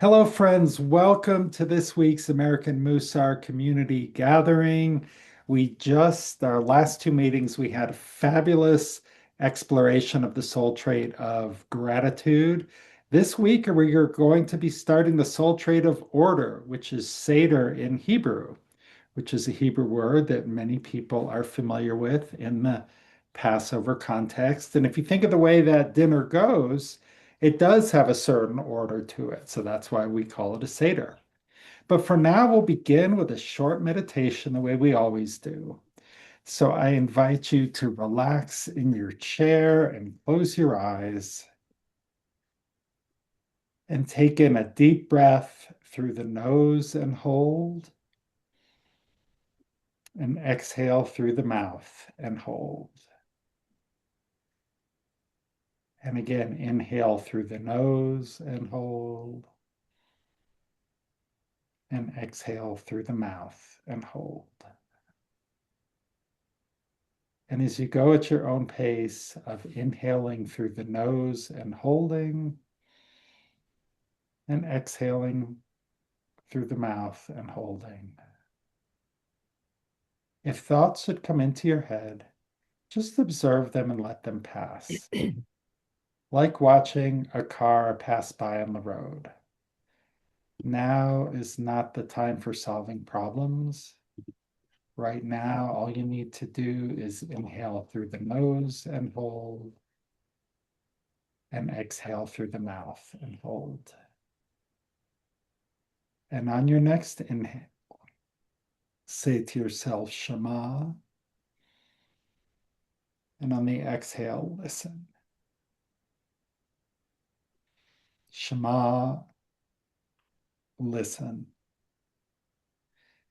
Hello, friends. Welcome to this week's American Mussar Community Gathering. Our last two meetings, we had a fabulous exploration of the soul trait of gratitude. This week, we are going to be starting the soul trait of order, which is Seder in Hebrew, which is a Hebrew word that many people are familiar with in the Passover context. And if you think of the way that dinner goes, it does have a certain order to it. So that's why we call it a Seder. But for now, we'll begin with a short meditation the way we always do. So I invite you to relax in your chair and close your eyes and take in a deep breath through the nose and hold, and exhale through the mouth and hold. And again, inhale through the nose and hold, and exhale through the mouth and hold. And as you go at your own pace of inhaling through the nose and holding, and exhaling through the mouth and holding. If thoughts should come into your head, just observe them and let them pass, like watching a car pass by on the road. Now is not the time for solving problems. Right now, all you need to do is inhale through the nose and hold, and exhale through the mouth and hold. And on your next inhale, say to yourself, Shema. And on the exhale, listen. Shema, listen.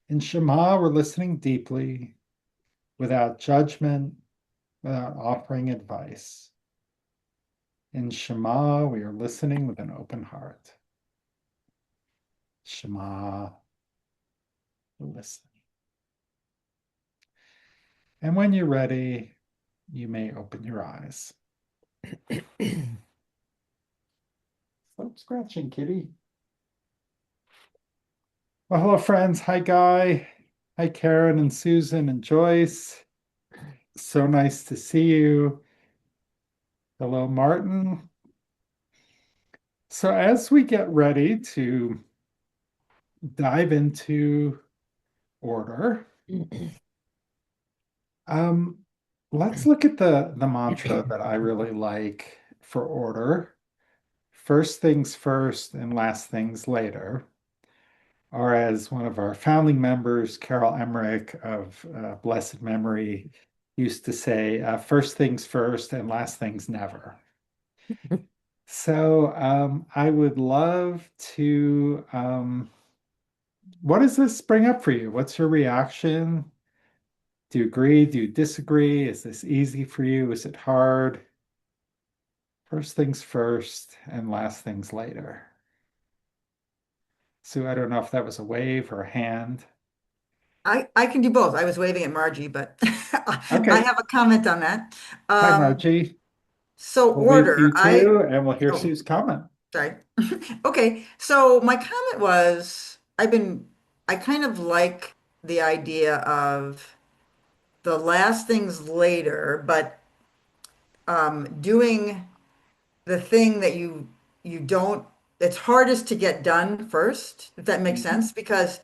In Shema, we're listening deeply, without judgment, without offering advice. In Shema, we are listening with an open heart. Shema, listen. And when you're ready, you may open your eyes. Stop scratching, kitty. Well, hello, friends. Hi, Guy. Hi, Karen and Susan and Joyce. So nice to see you. Hello, Martin. So, as we get ready to dive into order, um, let's look at the mantra that I really like for order. First things first and last things later. Or as one of our founding members, Carol Emmerich of blessed memory, used to say, first things first and last things never. So I would love to. What does this bring up for you? What's your reaction? Do you agree? Do you disagree? Is this easy for you? Is it hard? First things first and last things later. Sue, I don't know if that was a wave or a hand. I can do both. I was waving at Margie, but I Okay. have a comment on that. Hi, Um, Margie. so We'll wave to order, you too, and we'll hear oh, Sue's comment. sorry. Okay, so my comment was I kind of like the idea of the last things later, but doing the thing that you don't, it's hardest to get done first, if that makes Mhm. sense, because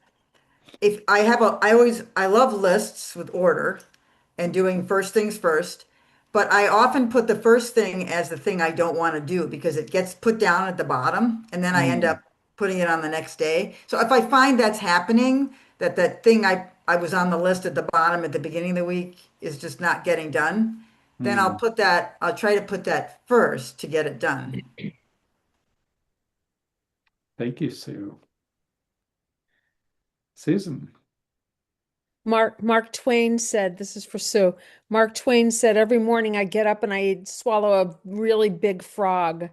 if I have a, I love lists with order and doing first things first, but I often put the first thing as the thing I don't want to do because it gets put down at the bottom and then I end Mm, up putting it on the next day. So if I find that's happening, that thing I was on the list at the bottom at the beginning of the week is just not getting done, then mm. I'll try to put that first to get it done. Thank you, Sue. Susan. Mark Twain said, this is for Sue. Mark Twain said, every morning I get up and I swallow a really big frog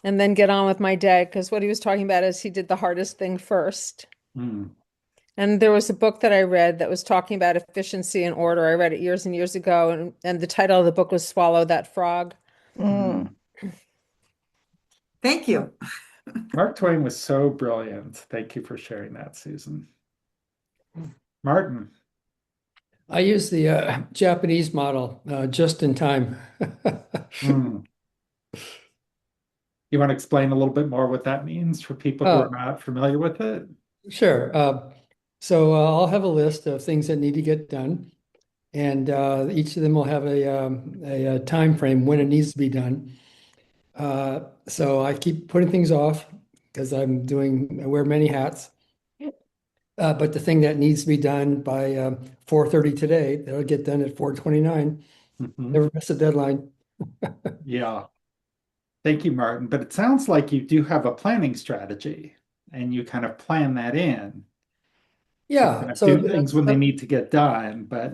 and then get on with my day. Because what he was talking about is he did the hardest thing first. Mm, And there was a book that I read that was talking about efficiency and order. I read it years and years ago, and the title of the book was Swallow That Frog. mm. Thank Well, you. Mark Twain was so brilliant. Thank you for sharing that, Susan. Martin. I use the Japanese model, just in time. Hmm. You want to explain a little bit more what that means for people who are Oh, not familiar with it? sure. I'll have a list of things that need to get done, and each of them will have a time frame when it needs to be done. So I keep putting things off because I wear many hats. But the thing that needs to be done by 4:30 today, that'll get done at 4:29. Mhm. Never miss a deadline. Yeah. Thank you, Martin. But it sounds like you do have a planning strategy and you kind of plan that in. So kind Yeah, of so do things when they need to get done, but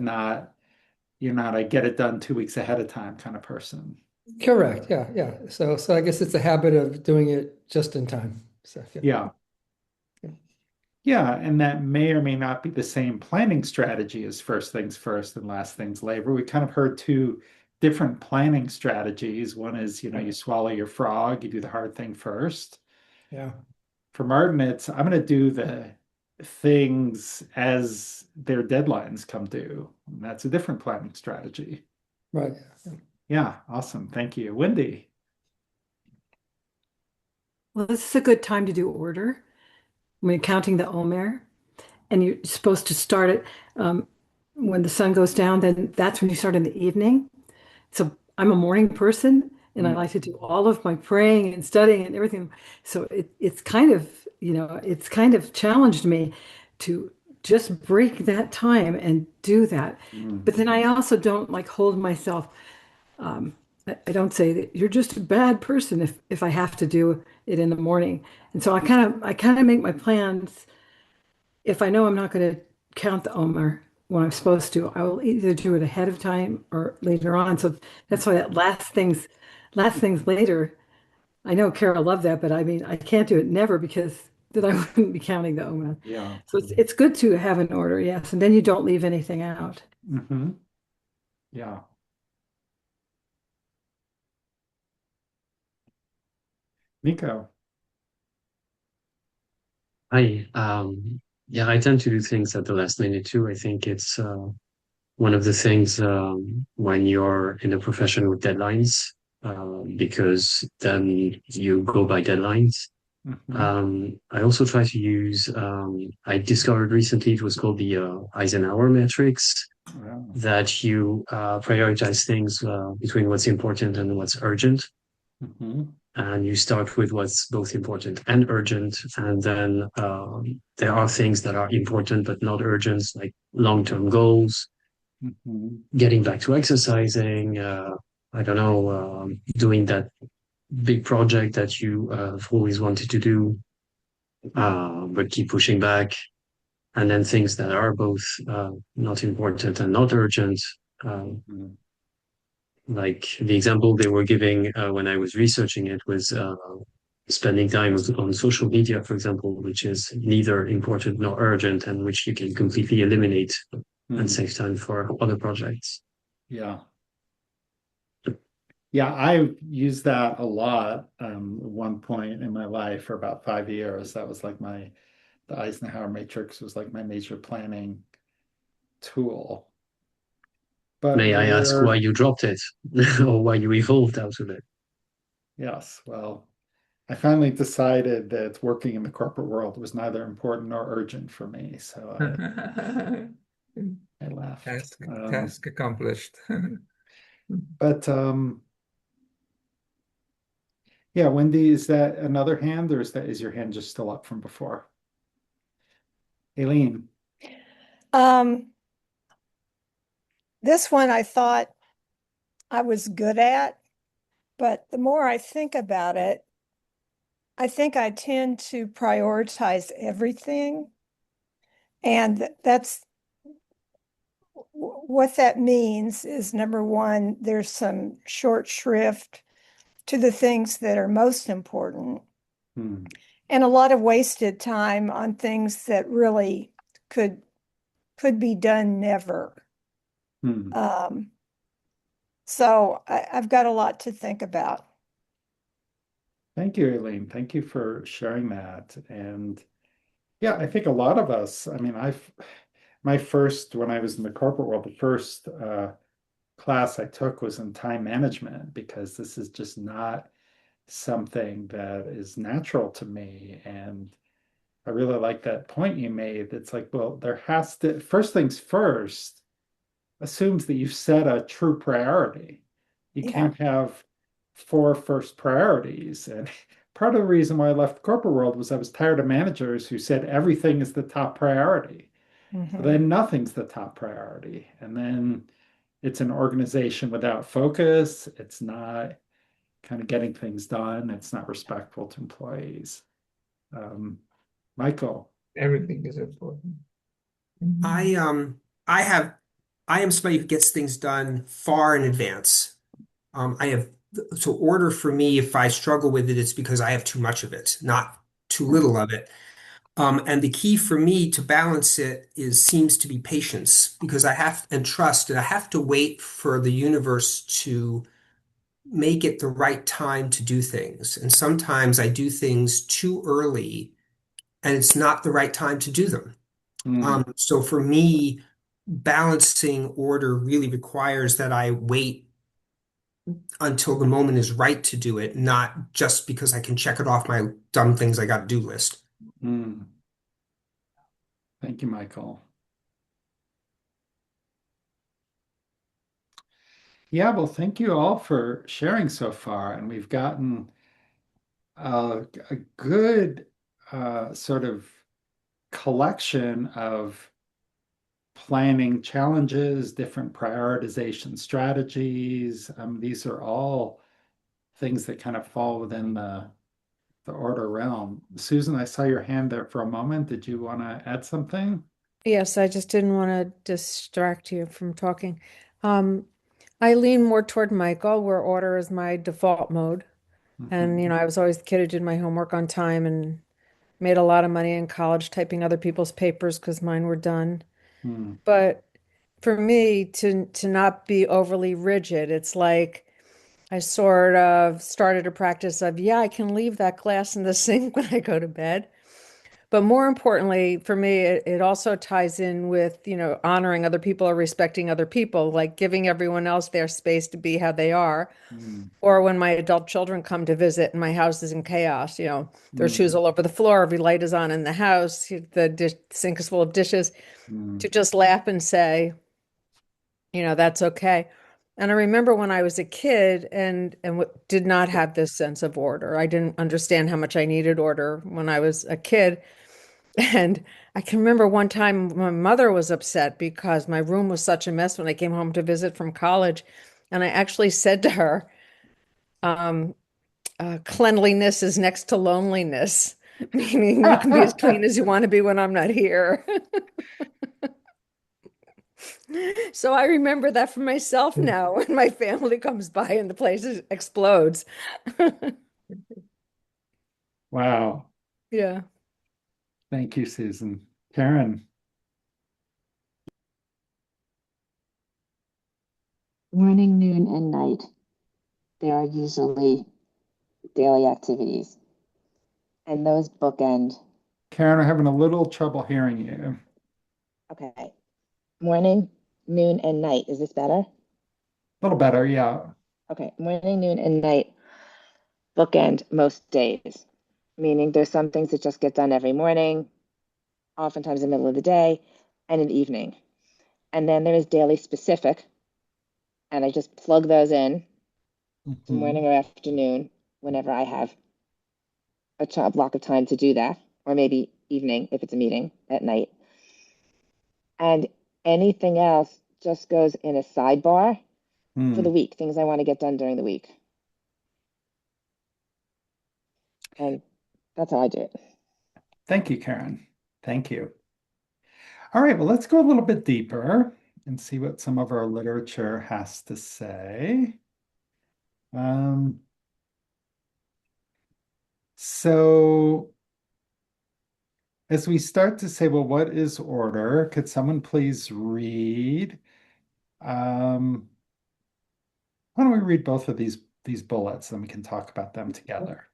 you're not a get it done 2 weeks ahead of time kind of person. correct. Yeah, yeah. So I guess it's a habit of doing it just in time. So yeah. Yeah. Yeah. And that may or may not be the same planning strategy as first things first and last things later. We kind of heard two different planning strategies. One is, you swallow your frog, you do the hard thing first. Yeah. For Martin, it's I'm going to do the things as their deadlines come due. And that's a different planning strategy. Right. Yeah, awesome. Thank you. Wendy. Well, this is a good time to do order when you're counting the Omer, and you're supposed to start it when the sun goes down. Then that's when you start in the evening. So I'm a morning person, and I Mm, like to do all of my praying and studying and everything. So it's kind of, it's kind of challenged me to just break that time and do that. mm, But then I also don't like hold myself. I don't say that you're just a bad person if I have to do it in the morning. And so I kind of make my plans. If I know I'm not going to count the Omer when I'm supposed to, I will either do it ahead of time or later on. So that's why that last things later. I know Carol loved that, but I mean I can't do it never because then I wouldn't be counting the Omer. yeah. So it's good to have an order, yes, and then you don't leave anything out. Hmm. Yeah. Nico. Hi. Yeah, I tend to do things at the last minute too. I think it's one of the things when you're in a profession with deadlines, because then you go by deadlines. Hmm. I also try to use, I discovered recently it was called the Eisenhower matrix, Wow. that you prioritize things between what's important and what's urgent. Hmm. And you start with what's both important and urgent. And then there are things that are important but not urgent, like long-term goals, Hmm. getting back to exercising, I don't know, doing that big project that you have always wanted to do, but keep pushing back. And then things that are both not important and not urgent. Um, Hmm. like the example they were giving when I was researching it was spending time on social media, for example, which is neither important nor urgent, and which you can completely eliminate and Hmm. save time for other projects. Yeah. Yeah, I used that a lot at one point in my life for about 5 years. That was like the Eisenhower matrix was like my major planning tool. But May I ask why we're, you dropped it or why you evolved out of it? yes, well, I finally decided that working in the corporate world was neither important nor urgent for me. So I left. Task accomplished. But yeah, Wendy, is that another hand or is your hand just still up from before? Aileen. Um, this one I thought I was good at, but the more I think about it, I think I tend to prioritize everything. And that's what that means is number one, there's some short shrift to the things that are most important, Hmm. and a lot of wasted time on things that really could could be done never. Hmm. Um, so I've got a lot to think about. Thank you, Aileen. Thank you for sharing that. And yeah, I think a lot of us, I mean, my first, when I was in the corporate world, the first class I took was in time management because this is just not something that is natural to me. And I really like that point you made. It's like, well, there has to, first things first assumes that you've set a true priority. You Yeah. can't have four first priorities. And part of the reason why I left the corporate world was I was tired of managers who said everything is the top priority. But Hmm. then nothing's the top priority. And then it's an organization without focus. It's not kind of getting things done. It's not respectful to employees. Um, Michael. Everything is important. I I have I am somebody who gets things done far in advance. I have so order for me, if I struggle with it, it's because I have too much of it, not too little of it. And the key for me to balance it is seems to be patience because I have and trust, and I have to wait for the universe to make it the right time to do things. And sometimes I do things too early, and it's not the right time to do them. Mm, So for me, balancing order really requires that I wait until the moment is right to do it, not just because I can check it off my dumb things I got to do list. mm. Thank you, Michael. Yeah, well, thank you all for sharing so far. And we've gotten a good sort of collection of planning challenges, different prioritization strategies. These are all things that kind of fall within the order realm. Susan, I saw your hand there for a moment. Did you want to add something? Yes, I just didn't want to distract you from talking. Um, I lean more toward Michael, where order is my default mode. And, Mhm. I was always the kid who did my homework on time and made a lot of money in college typing other people's papers because mine were done. Mm, But for me to not be overly rigid, it's like I sort of started a practice of, yeah, I can leave that glass in the sink when I go to bed. But more importantly, for me, it also ties in with, honoring other people or respecting other people, like giving everyone else their space to be how they are. mm, Or when my adult children come to visit and my house is in chaos, their shoes mm, all over the floor, every light is on in the house, the sink is full of dishes, mm, to just laugh and say, that's okay. And I remember when I was a kid and did not have this sense of order. I didn't understand how much I needed order when I was a kid. And I can remember one time my mother was upset because my room was such a mess when I came home to visit from college. And I actually said to her, um, cleanliness is next to loneliness, meaning you can be as clean as you want to be when I'm not here. So I remember that for myself now when my family comes by and the place explodes. Wow. Yeah. Thank you, Susan. Karen. Morning, noon, and night, there are usually daily activities, and those bookend. Karen, I'm having a little trouble hearing you. Okay, morning, noon, and night. Is this better? A little better, yeah. Okay, morning, noon, and night bookend most days, meaning there's some things that just get done every morning, oftentimes in the middle of the day, and in the evening. And then there is daily specific, and I just plug those in to Mhm. morning or afternoon whenever I have a block of time to do that, or maybe evening if it's a meeting at night. And anything else just goes in a sidebar for the Mm. week, things I want to get done during the week. And that's how I do it. Thank you, Karen. Thank you. All right, well, let's go a little bit deeper and see what some of our literature has to say. Um, so as we start to say, well, what is order? Could someone please read? Um, why don't we read both of these bullets and we can talk about them together?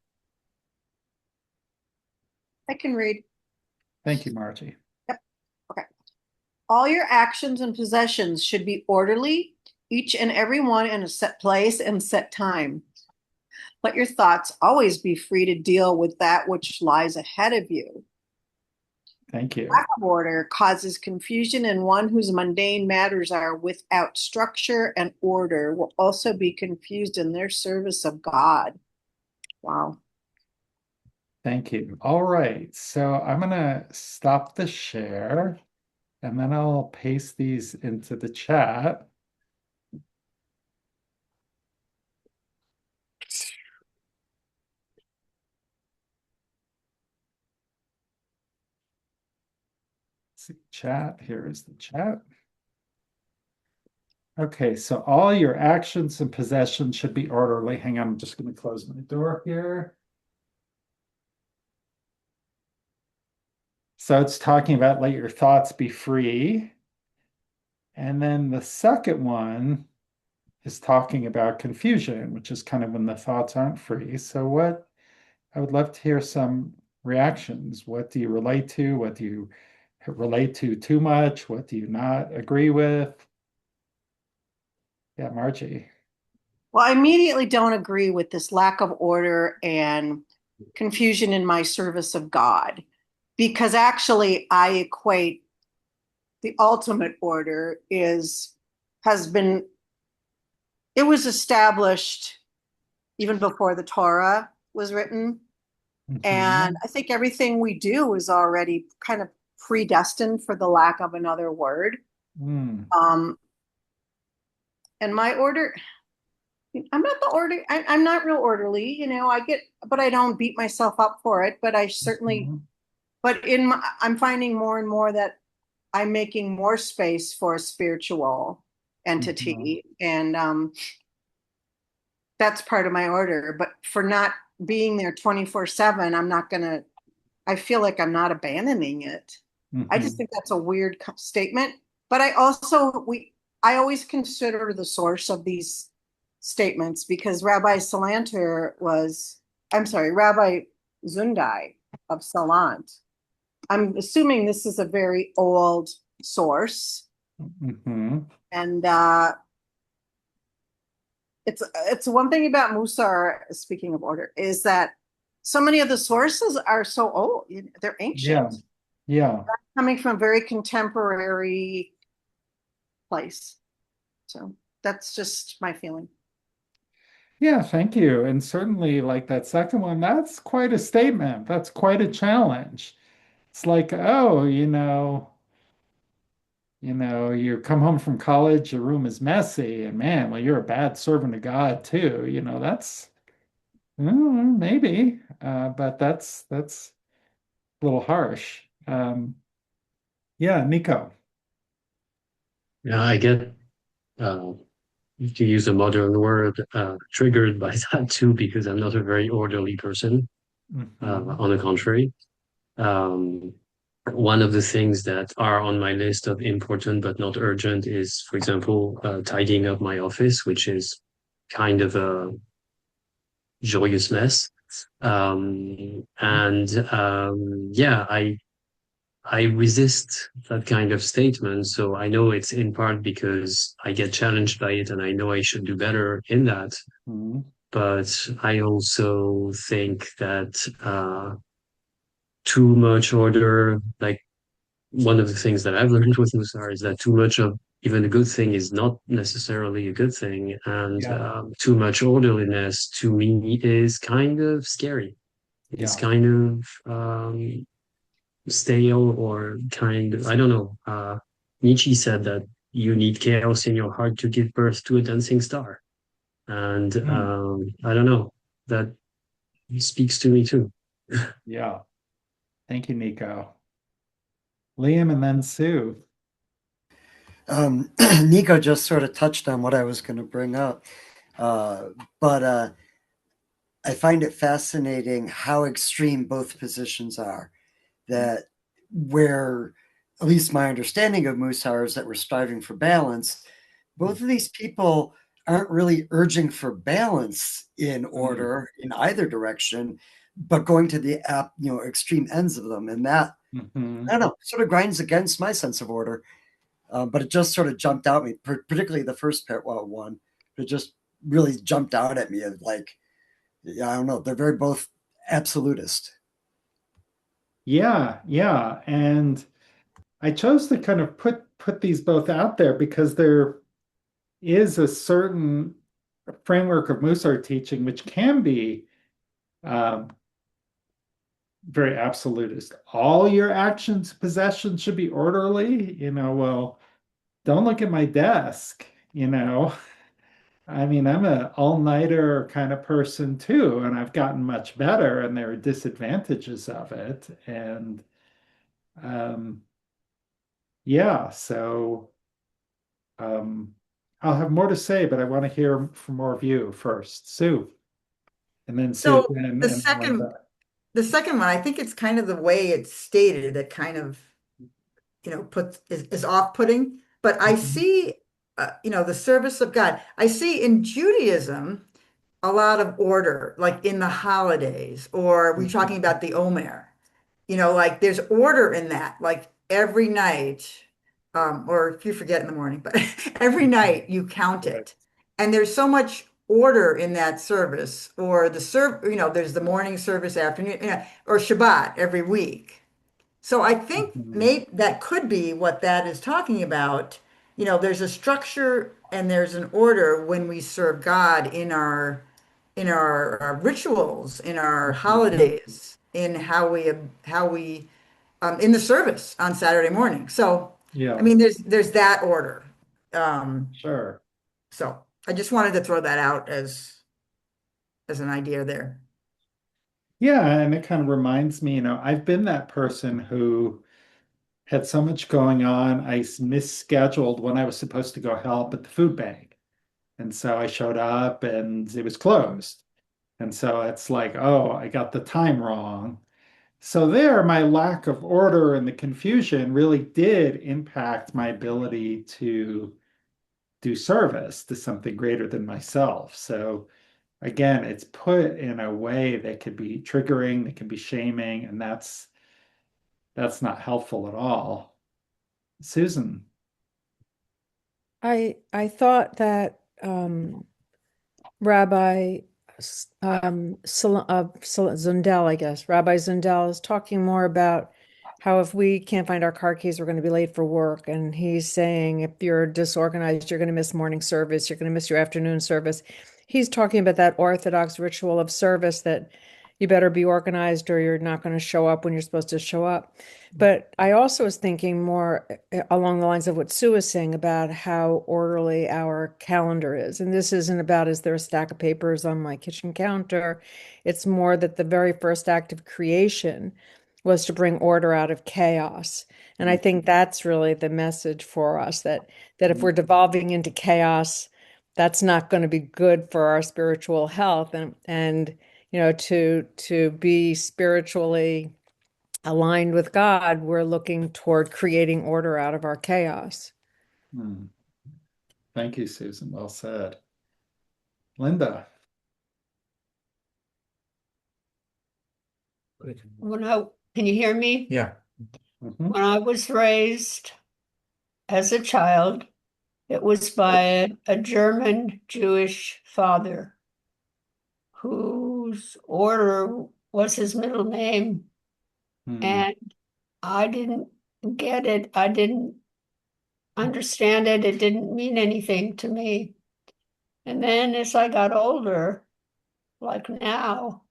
I can read. Thank you, Margie. Yep. Okay. All your actions and possessions should be orderly, each and every one in a set place and set time. Let your thoughts always be free to deal with that which lies ahead of you. Thank you. Lack of order causes confusion, and one whose mundane matters are without structure and order will also be confused in their service of God. Wow. Thank you. All right. So I'm going to stop the share and then I'll paste these into the chat. See, chat. Here is the chat. Okay, so all your actions and possessions should be orderly. Hang on, I'm just going to close my door here. So it's talking about let your thoughts be free. And then the second one is talking about confusion, which is kind of when the thoughts aren't free. So what I would love to hear some reactions. What do you relate to? What do you relate to too much? What do you not agree with? Yeah, Margie. Well, I immediately don't agree with this lack of order and confusion in my service of God, because actually I equate the ultimate order has been it was established even before the Torah was written. And I think everything we do is already kind of predestined, for the lack of another word. And my order, I'm not the order, I'm not real orderly, but I don't beat myself up for it. But I certainly, but I'm finding more and more that I'm making more space for a spiritual entity. And that's part of my order. But for not being there 24/7, I feel like I'm not abandoning it. I just think that's a weird statement. But I always consider the source of these statements, because Rabbi Zundai of Salant. I'm assuming this is a very old source. And it's one thing about Mussar, speaking of order, is that so many of the sources are so old. They're ancient. Yeah. Coming from a very contemporary place. So that's just my feeling. Yeah, thank you. And certainly, like that second one, that's quite a statement. That's quite a challenge. It's like, oh, you come home from college, your room is messy, and man, well, you're a bad servant of God too. That's maybe, but that's a little harsh. Yeah, Nico. Yeah, I get to use a modern word, triggered by that too, because I'm not a very orderly person. On the contrary, one of the things that are on my list of important but not urgent is, for example, tidying up my office, which is kind of a joyous mess. Yeah, I resist that kind of statement. So I know it's in part because I get challenged by it and I know I should do better in that. But I also think that too much order, like one of the things that I've learned with Musar is that too much of even a good thing is not necessarily a good thing. And too much orderliness to me is kind of scary. It's kind of stale or kind of, I don't know. Nietzsche said that you need chaos in your heart to give birth to a dancing star. And I don't know, that speaks to me too. Yeah. Thank you, Nico. Liam and then Sue. Nico just sort of touched on what I was going to bring up. But I find it fascinating how extreme both positions are. That where, at least my understanding of Mussar is that we're striving for balance. Both of these people aren't really urging for balance in order in either direction. but going to the extreme ends of them, and that Mhm. I don't know, sort of grinds against my sense of order. But it just sort of jumped out at me, particularly the first one. It just really jumped out at me of like, yeah, I don't know, they're very both absolutist. Yeah, yeah. And I chose to kind of put these both out there because there is a certain framework of Mussar teaching which can be um, very absolutist. All your actions, possessions should be orderly. Well, don't look at my desk. You know, I mean, I'm a all-nighter kind of person too, and I've gotten much better, and there are disadvantages of it. And um, yeah, so um, I'll have more to say, but I want to hear from more of you first. Sue, and then So Susan, the and then second, Linda. the second one, I think it's kind of the way it's stated that kind of, puts is off-putting. But I Mhm, see, the service of God. I see in Judaism a lot of order, like in the holidays, or we talking mhm, about the Omer. Like there's order in that, like every night, or if you forget in the morning, but every mhm. night you count Right. it. And there's so much order in that service, or there's the morning service, afternoon, or Shabbat every week. So I think Mhm, maybe that could be what that is talking about. There's a structure and there's an order when we serve God in our rituals, in our mhm. holidays, in how we in the service on Saturday morning. So, I Yeah, mean, there's that order. Um, sure. so I just wanted to throw that out as an idea there. Yeah, and it kind of reminds me, I've been that person who had so much going on, I misscheduled when I was supposed to go help at the food bank. And so I showed up and it was closed. And so it's like, oh, I got the time wrong. So there, my lack of order and the confusion really did impact my ability to do service to something greater than myself. So again, it's put in a way that could be triggering, that can be shaming, and that's not helpful at all. Susan. I thought that Rabbi Zundel, I guess, Rabbi Zundel is talking more about how if we can't find our car keys, we're going to be late for work. And he's saying if you're disorganized, you're going to miss morning service, you're going to miss your afternoon service. He's talking about that Orthodox ritual of service that you better be organized or you're not going to show up when you're supposed to show up. But I also was thinking more along the lines of what Sue was saying about how orderly our calendar is. And this isn't about, is there a stack of papers on my kitchen counter? It's more that the very first act of creation was to bring order out of chaos. And I think that's really the message for us that if we're devolving into chaos, that's not going to be good for our spiritual health. And to be spiritually aligned with God, we're looking toward creating order out of our chaos. Hmm. Thank you, Susan. Well said. Linda. Can you hear me? Yeah. Mhm. When I was raised as a child, it was by a German Jewish father whose order was his middle name. Hmm. And I didn't get it. I didn't understand it. It didn't mean anything to me. And then as I got older, like now,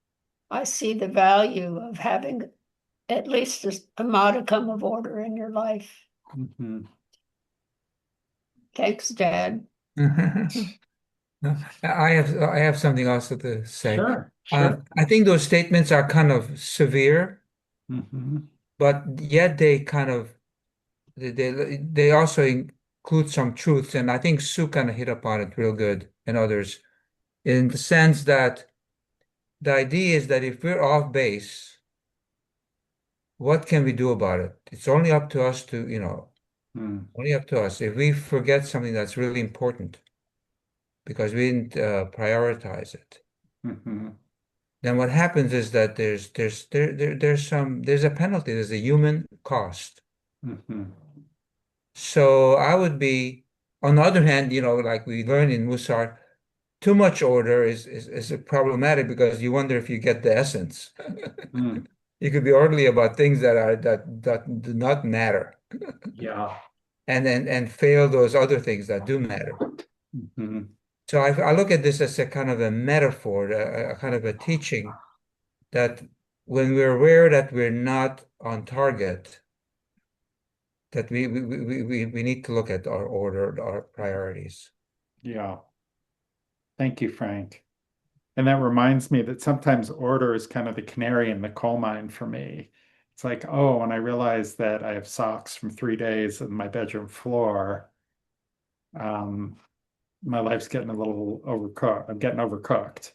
I see the value of having at least a modicum of order in your life. Mhm. Thanks, Dad. I have something else to say. Sure, sure. I think those statements are kind of severe, Mhm. but yet they also include some truths, and I think Sue kind of hit upon it real good, and others, in the sense that the idea is that if we're off base, what can we do about it? It's only up to us to, Hmm. only up to us. If we forget something that's really important because we didn't prioritize it. Mhm. then what happens is that there's a penalty, there's a human cost. Mhm. So I would be, on the other hand, like we learned in Mussar, too much order is problematic because you wonder if you get the essence. Mm. You could be orderly about things that do not matter, Yeah. and fail those other things that do matter. Mhm. So I look at this as a kind of a metaphor, a kind of a teaching that when we're aware that we're not on target, that we need to look at our order, our priorities. Yeah. Thank you, Frank. And that reminds me that sometimes order is kind of the canary in the coal mine for me. It's like, oh, when I realize that I have socks from 3 days on my bedroom floor, um, my life's getting a little overcooked. I'm getting overcooked.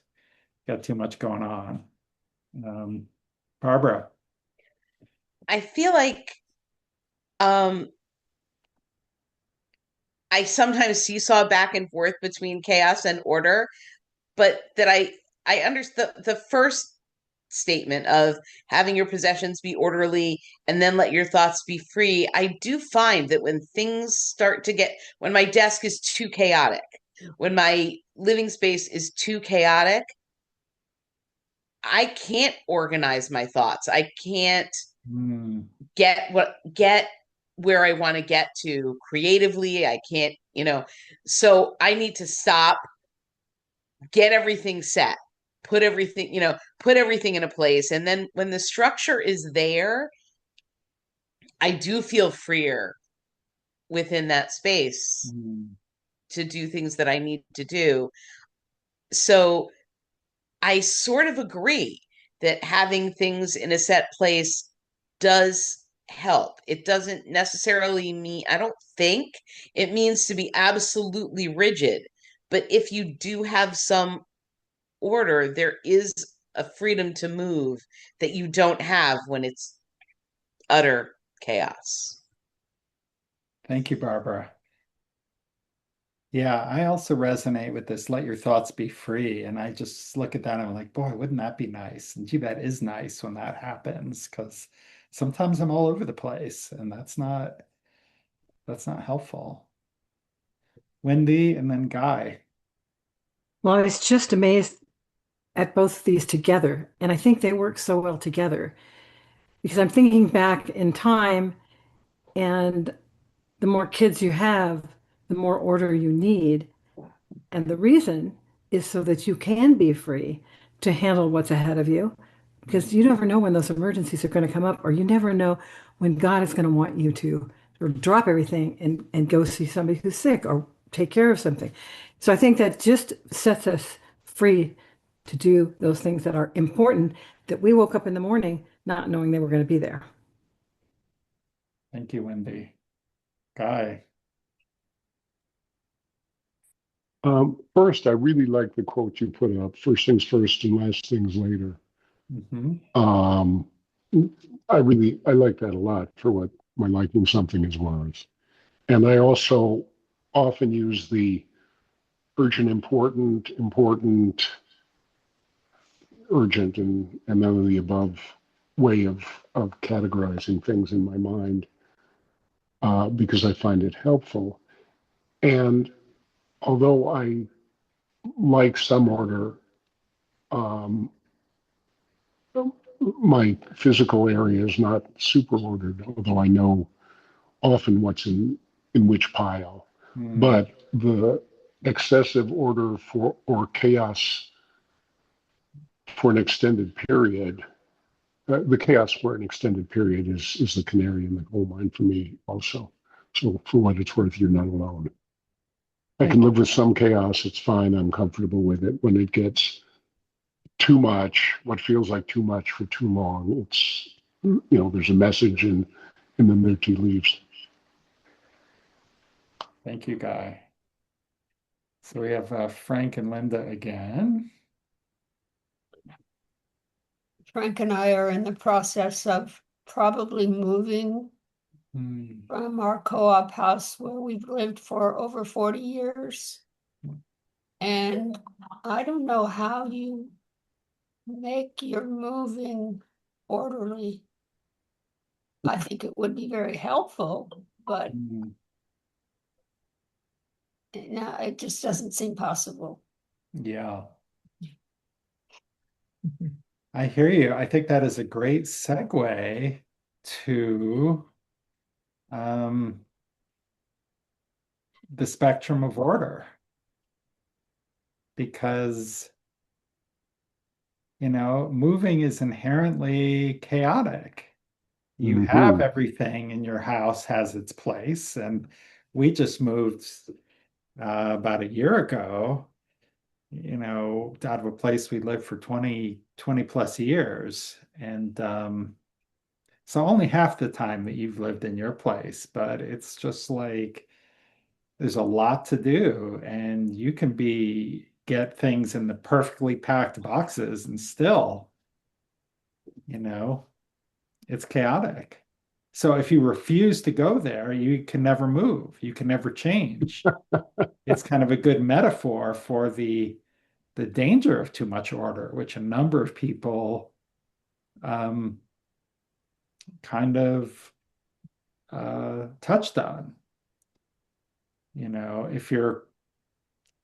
Got too much going on. Um, Barbara. I feel like um I sometimes seesaw back and forth between chaos and order, but that I understand the first statement of having your possessions be orderly and then let your thoughts be free. I do find that when things start to get, when my desk is too chaotic, when my living space is too chaotic, I can't organize my thoughts. I can't Mm, get where I want to get to creatively. I can't, so I need to stop, get everything set, put everything in a place. And then when the structure is there, I do feel freer within that space mm, to do things that I need to do. So I sort of agree that having things in a set place does help. It doesn't necessarily mean, I don't think it means to be absolutely rigid. But if you do have some order, there is a freedom to move that you don't have when it's utter chaos. thank you, Barbara. Yeah, I also resonate with this let your thoughts be free. And I just look at that and I'm like, boy, wouldn't that be nice? And gee, that is nice when that happens because sometimes I'm all over the place and that's not helpful. Wendy and then Guy. Well, I was just amazed at both of these together, and I think they work so well together because I'm thinking back in time, and the more kids you have, the more order you need. And the reason is so that you can be free to handle what's ahead of you, because you never know when those emergencies are going to come up, or you never know when God is going to want you to or drop everything and go see somebody who's sick or take care of something. So I think that just sets us free to do those things that are important that we woke up in the morning not knowing they were going to be there. Thank you, Wendy. Guy. First, I really like the quote you put up, first things first and last things later. Mhm. Um, I like that a lot for what my liking something is worth. And I also often use the urgent, important, urgent, and none of the above way of categorizing things in my mind because I find it helpful. And although I like some order, um, my physical area is not super ordered, although I know often what's in which pile. Mm, But the excessive order for or chaos for an extended period, the chaos for an extended period is the canary in the coal mine for me also. So for what it's worth, you're not alone. I can thank live with some chaos. It's fine. I'm comfortable with it. When it gets too much, what feels like too much for too long, there's a message in the new tea leaves. thank you, Guy. So we have Frank and Linda again. Frank and I are in the process of probably moving Mm, from our co-op house where we've lived for over 40 years. And I don't know how you make your moving orderly. I think it would be very helpful, but no, it just doesn't seem possible. Yeah, I hear you. I think that is a great segue to um, the spectrum of order because, moving is inherently chaotic. You have Hmm. everything in your house has its place, and we just moved about a year ago, out of a place we lived for 20 plus years. And so only half the time that you've lived in your place, but it's just like there's a lot to do, and you can get things in the perfectly packed boxes and still, you know, it's chaotic. So if you refuse to go there, you can never move. You can never change. It's kind of a good metaphor for the danger of too much order, which a number of people um, kind of touched on. If you're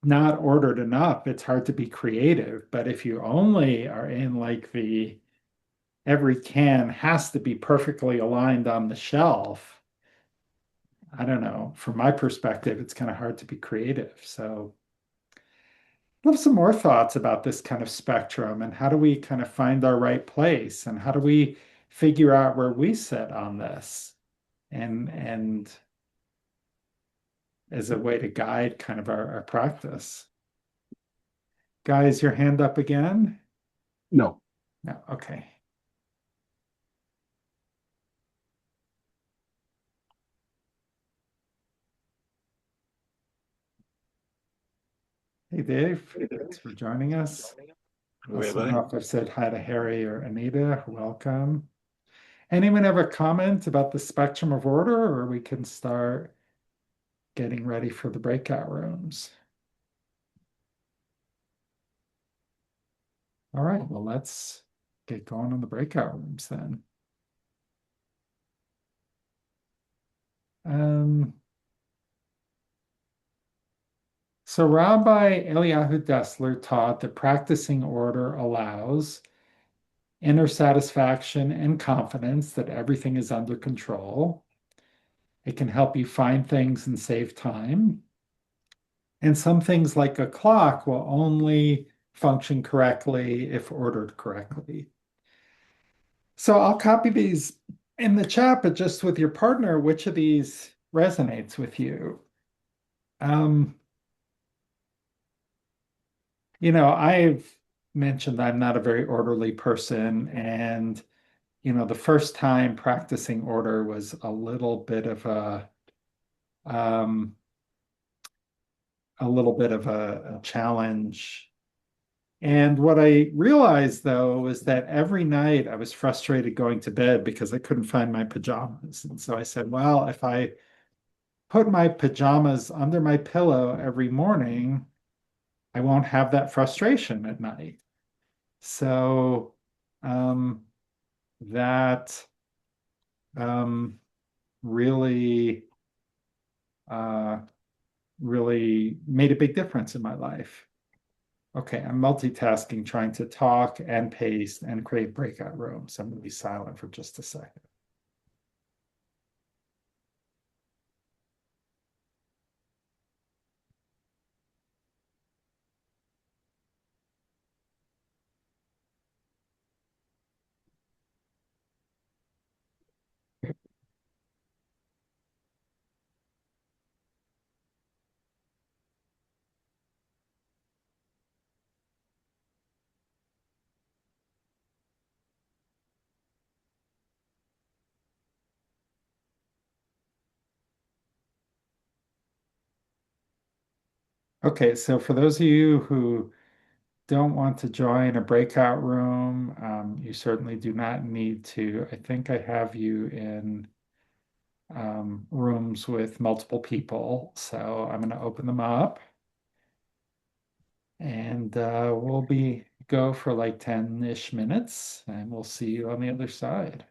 not ordered enough, it's hard to be creative. But if you only are in like every can has to be perfectly aligned on the shelf, I don't know. From my perspective, it's kind of hard to be creative. So I have some more thoughts about this kind of spectrum and how do we kind of find our right place and how do we figure out where we sit on this and as a way to guide kind of our practice. Guys, your hand up again? No. No, okay. Hey, Dave, thanks for joining us. I also don't know if I've said hi to Harry or Anita. Welcome. Anyone have a comment about the spectrum of order, or we can start getting ready for the breakout rooms? All right, well, let's get going on the breakout rooms then. Um, so Rabbi Eliyahu Dessler taught that practicing order allows inner satisfaction and confidence that everything is under control. It can help you find things and save time. And some things like a clock will only function correctly if ordered correctly. So I'll copy these in the chat, but just with your partner, which of these resonates with you? Um, I've mentioned I'm not a very orderly person, and the first time practicing order was um, a little bit of a challenge. And what I realized though was that every night I was frustrated going to bed because I couldn't find my pajamas. And so I said, well, if I put my pajamas under my pillow every morning, I won't have that frustration at night. So um, that um, really, uh, really made a big difference in my life. Okay, I'm multitasking, trying to talk and paste and create breakout rooms. I'm going to be silent for just a second. Okay, so for those of you who don't want to join a breakout room, you certainly do not need to. I think I have you in rooms with multiple people, so I'm going to open them up and we'll be go for like 10-ish minutes and we'll see you on the other side.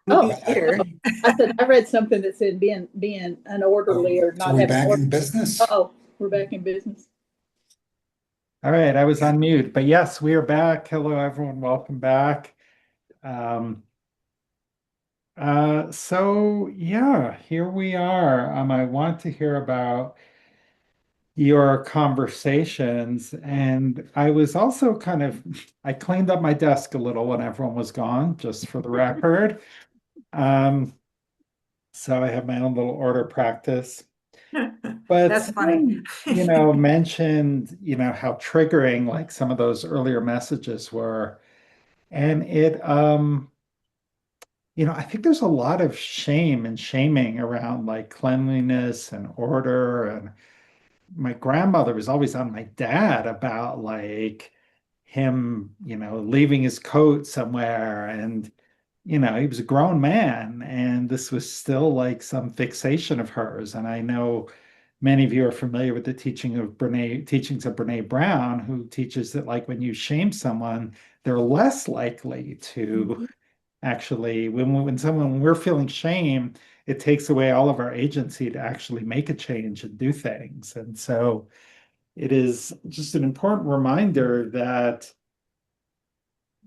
We'll Oh, be here. I said I read something that said being an orderly or So not we having back order. in business? Oh, we're back in business. All right, I was on mute, but yes, we are back. Hello, everyone. Welcome back. Um, so yeah, here we are. I want to hear about your conversations. And I was also I cleaned up my desk a little when everyone was gone, just for the record. Um, so I have my own little order practice. But That's funny. mentioned, how triggering like some of those earlier messages were. And I think there's a lot of shame and shaming around like cleanliness and order. And my grandmother was always on my dad about like him, leaving his coat somewhere. And, he was a grown man. And this was still like some fixation of hers. And I know many of you are familiar with the teachings of Brene Brown, who teaches that like when you shame someone, they're less likely to actually, when we're feeling shame, it takes away all of our agency to actually make a change and do things. And so it is just an important reminder that,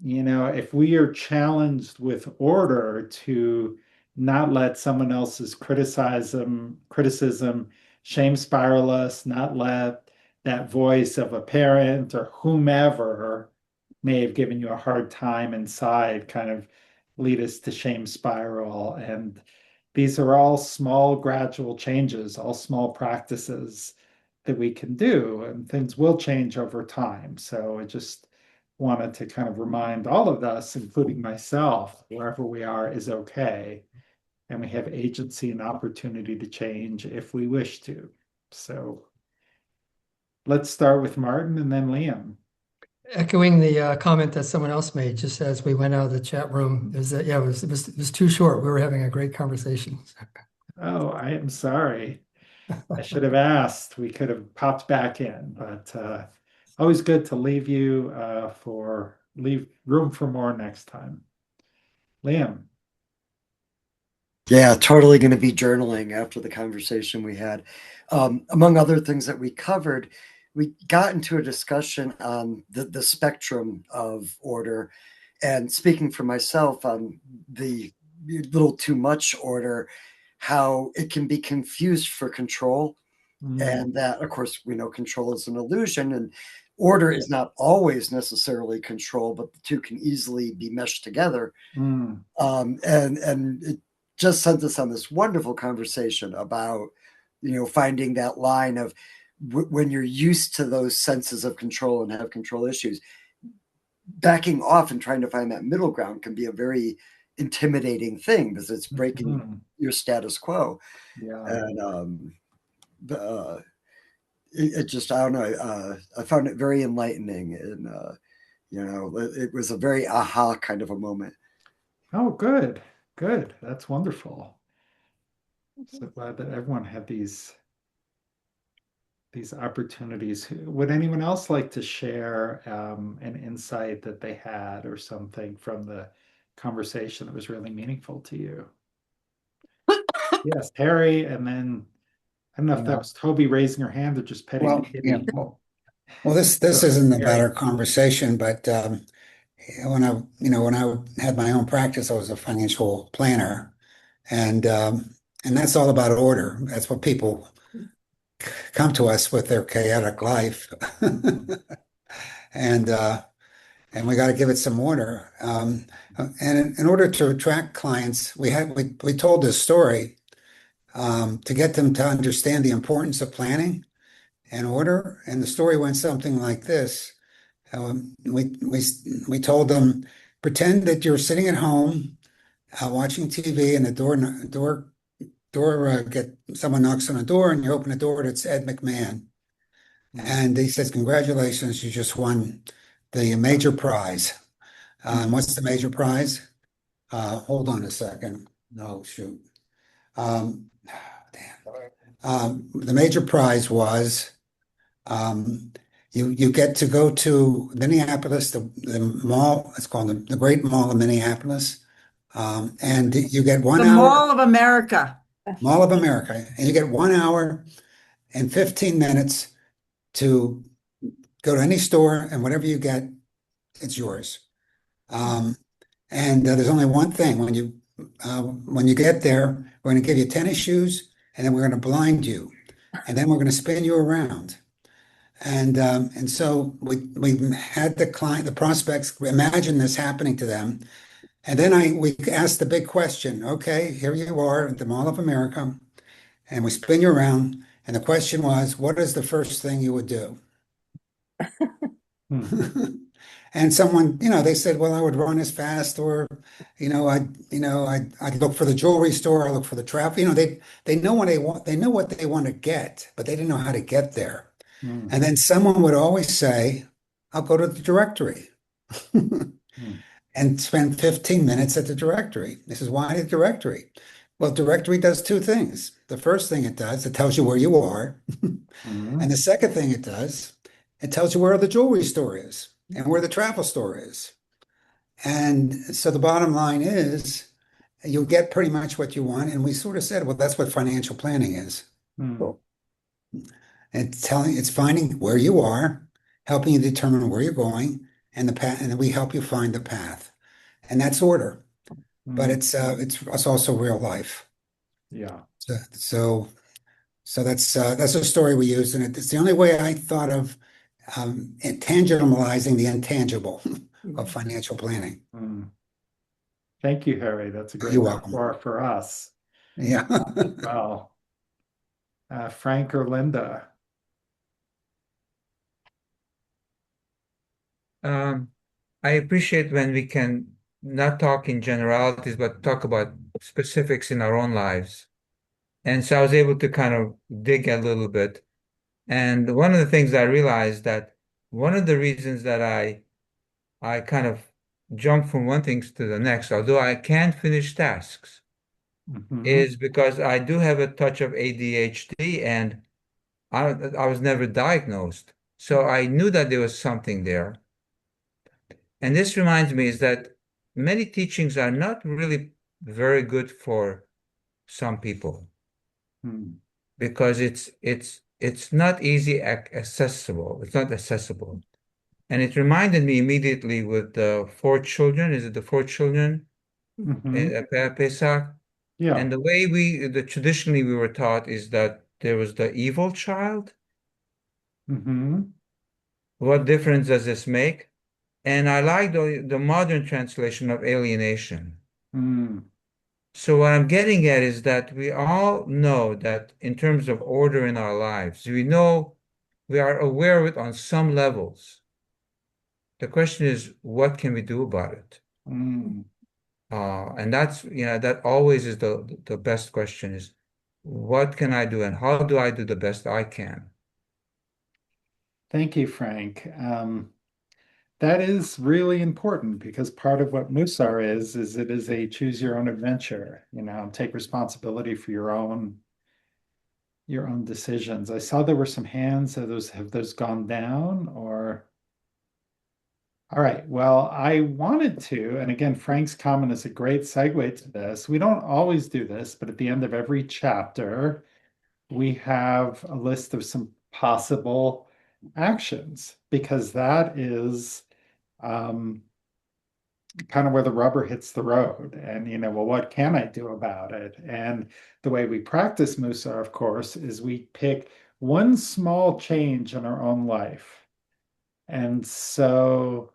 if we are challenged with order to not let someone else's criticism shame spiral us, not let that voice of a parent or whomever may have given you a hard time inside kind of lead us to shame spiral. And these are all small, gradual changes, all small practices that we can do, and things will change over time. So I just wanted to kind of remind all of us, including myself, wherever we are is okay. And we have agency and opportunity to change if we wish to. So let's start with Martin and then Liam. Echoing the comment that someone else made just as we went out of the chat room, is that, yeah, it was too short. We were having a great conversation. Oh, I am sorry. I should have asked. We could have popped back in, but always good to leave room for more next time. Liam. Yeah, totally going to be journaling after the conversation we had. Among other things that we covered, we got into a discussion on the spectrum of order. And speaking for myself on the little too much order, how it can be confused for control. And that, of course, we know control is an illusion, and order is not always necessarily control, but the two can easily be meshed together. And it just sent us on this wonderful conversation about, finding that line of when you're used to those senses of control and have control issues, backing off and trying to find that middle ground can be a very intimidating thing because it's breaking your status quo. Yeah. And it just, I don't know, I found it very enlightening, and it was a very aha kind of a moment. Oh, good. That's wonderful. So glad that everyone had these opportunities. Would anyone else like to share an insight that they had or something from the conversation that was really meaningful to you? Yes, Harry, and then I don't know if that was Toby raising her hand or just petting the kitty. Well, this isn't about our conversation, but when I had my own practice, I was a financial planner, and that's all about order. That's what people come to us with their chaotic life, and we got to give it some order. And in order to attract clients, we told this story to get them to understand the importance of planning and order. And the story went something like this. We told them, pretend that you're sitting at home watching TV, and the someone knocks on the door, and you open the door, and it's Ed McMahon. And he says, congratulations, you just won the major prize. What's the major prize? Hold on a second. No, shoot. The major prize was Um, you get to go to Minneapolis, the mall. It's called the Great Mall of Minneapolis, and you get one The hour. Mall of America. Mall of America, and you get 1 hour and 15 minutes to go to any store, and whatever you get, it's yours. Um, and there's only one thing when you get there, we're going to give you tennis shoes, and then we're going to blind you, and then we're going to spin you around. And so we had the prospects imagine this happening to them. And then we asked the big question, okay, here you are at the Mall of America, and we spin you around. And the question was, what is the first thing you would do? And someone, they said, well, I would run as fast, or, I'd look for the jewelry store, I look for the traffic. They know what they want, they know what they want to get, but they didn't know how to get there. And then someone would always say, I'll go to the directory and spend 15 minutes at the directory. This is why the directory. Well, directory does two things. The first thing it does, it tells you where you are. And the second thing it does, it tells you where the jewelry store is and where the travel store is. And so the bottom line is you'll get pretty much what you want. And we sort of said, well, that's what financial planning is. It's finding where you are, helping you determine where you're going, and the path, and then we help you find the path. And that's order. But it's also real life. Yeah. So that's a story we use, and it's the only way I thought of tangibilizing the intangible of financial planning. Thank you, Harry. That's a great You're welcome. metaphor for us. Yeah. Well, Frank or Linda? I appreciate when we can not talk in generalities, but talk about specifics in our own lives. And so I was able to kind of dig a little bit. And one of the things I realized that one of the reasons that I kind of jump from one thing to the next, although I can't finish tasks, is because I do have a touch of ADHD, and I was never diagnosed. So I knew that there was something there. And this reminds me is that many teachings are not really very good for some people because it's not easy accessible. It's not accessible. And it reminded me immediately with the four children. Is it the four children at Pesach? Yeah. And the way traditionally we were taught is that there was the evil child. What difference does this make? And I like the modern translation of alienation. So what I'm getting at is that we all know that in terms of order in our lives, we know we are aware of it on some levels. The question is, what can we do about it? And that's, that always is the best question is, what can I do and how do I do the best I can? Thank you, Frank. That is really important because part of what Mussar is it is a choose your own adventure, take responsibility for your own decisions. I saw there were some hands. Have those gone down or? All right. Well, I wanted to, and again, Frank's comment is a great segue to this. We don't always do this, but at the end of every chapter, we have a list of some possible actions because that is kind of where the rubber hits the road. And, well, what can I do about it? And the way we practice Mussar, of course, is we pick one small change in our own life. And so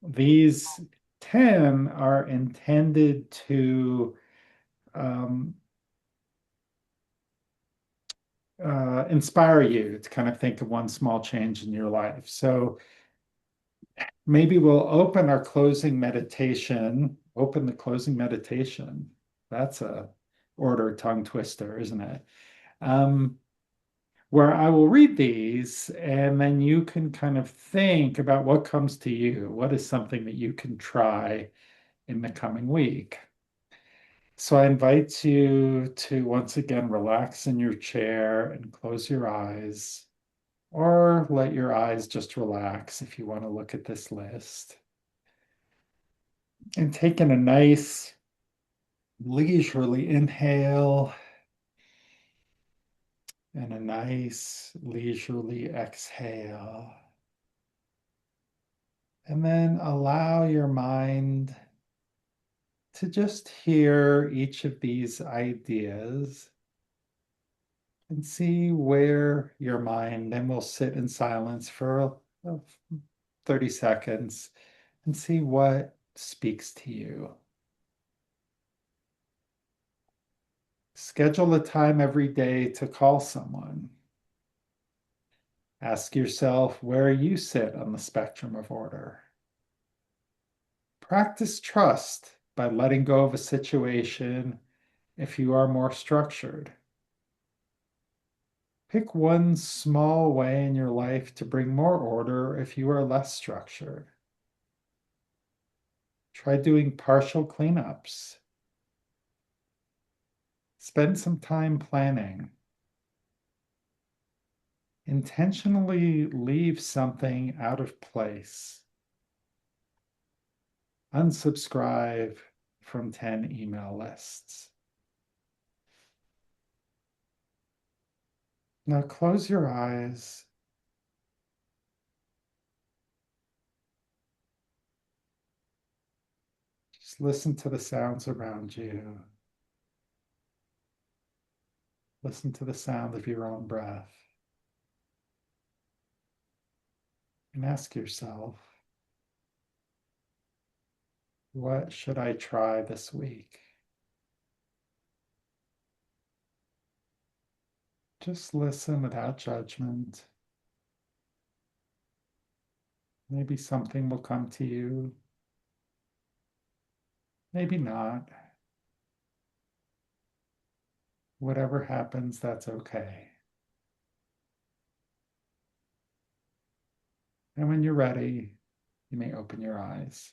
these 10 are intended to inspire you to kind of think of one small change in your life. So maybe we'll open the closing meditation. That's a order tongue twister, isn't it? Where I will read these and then you can kind of think about what comes to you. What is something that you can try in the coming week? So I invite you to once again relax in your chair and close your eyes, or let your eyes just relax if you want to look at this list. And take in a nice leisurely inhale and a nice leisurely exhale. And then allow your mind to just hear each of these ideas and see where your mind, and we'll sit in silence for 30 seconds and see what speaks to you. Schedule a time every day to call someone. Ask yourself where you sit on the spectrum of order. Practice trust by letting go of a situation if you are more structured. Pick one small way in your life to bring more order if you are less structured. Try doing partial cleanups. Spend some time planning. Intentionally leave something out of place. Unsubscribe from 10 email lists. Now close your eyes. Just listen to the sounds around you. Listen to the sound of your own breath. And ask yourself, what should I try this week? Just listen without judgment. Maybe something will come to you. Maybe not. Whatever happens, that's okay. And when you're ready, you may open your eyes.